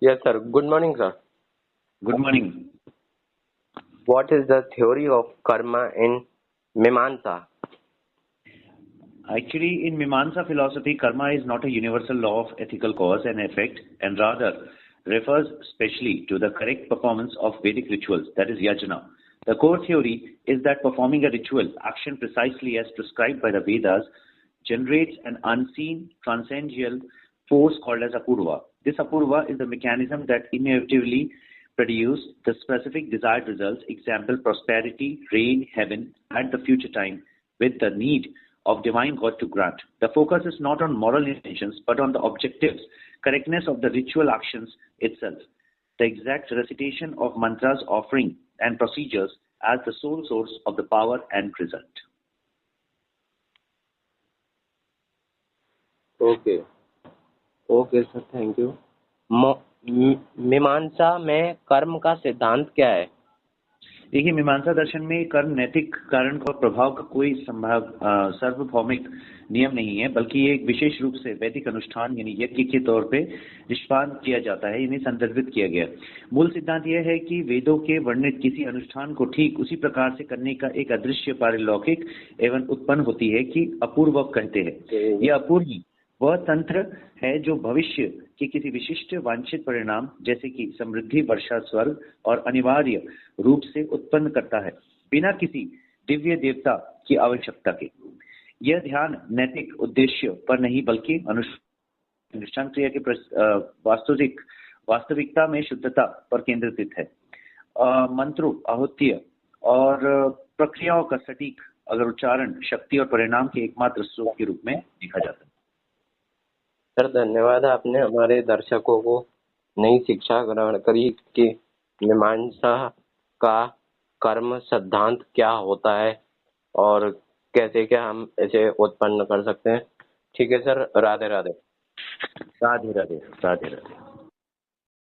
Yes, sir. Good morning, sir. Good morning. What is the theory of karma in Mimamsa? Actually, in Mimamsa philosophy, karma is not a universal law of ethical cause and effect, and rather refers specially to the correct performance of Vedic rituals, that is yajna. The core theory is that performing a ritual action precisely as prescribed by the Vedas generates an unseen transcendental force called as apurva. This apurva is the mechanism that inevitably produces the specific desired results, example prosperity, rain, heaven, at the future time, with the need of divine God to grant. The focus is not on moral intentions but on the objectives, correctness of the ritual actions itself. The exact recitation of mantras, offering, and procedures as the sole source of the power and result. Okay. Okay, sir. Thank you. मीमांसा में कर्म का सिद्धांत क्या है? देखिए, मीमांसा दर्शन में कर्म नैतिक कारण और प्रभाव का कोई सार्वभौमिक नियम नहीं है, बल्कि ये एक विशेष रूप से वैदिक अनुष्ठान यानी यज्ञ के तौर पे निष्पादन किया जाता है, इन्हें संदर्भित किया गया। मूल सिद्धांत यह है कि वेदों के वर्णित किसी अनुष्ठान को ठीक उसी प्रकार से करने का एक अदृश्य पारलौकिक एवं उत्पन्न होती है कि अपूर्व कहते हैं। यह अपूर्व वह तंत्र है जो भविष्य के किसी विशिष्ट वांछित परिणाम जैसे कि समृद्धि, वर्षा, स्वर्ग और अनिवार्य रूप से उत्पन्न करता है, बिना किसी दिव्य देवता की आवश्यकता के। यह ध्यान नैतिक उद्देश्य पर नहीं बल्कि अनुष्ठान क्रिया के वास्तविकता में शुद्धता पर केंद्रित है। मंत्रों, आहुतियां और प्रक्रियाओं का सटीक अगर उच्चारण शक्ति और परिणाम के एकमात्र स्रोत के रूप में देखा जाता है। सर, धन्यवाद। आपने हमारे दर्शकों को नई शिक्षा ग्रहण करी कि मीमांसा का कर्म सिद्धांत क्या होता है और कैसे क्या हम इसे उत्पन्न कर सकते हैं। ठीक है सर, राधे राधे। राधे राधे। राधे राधे।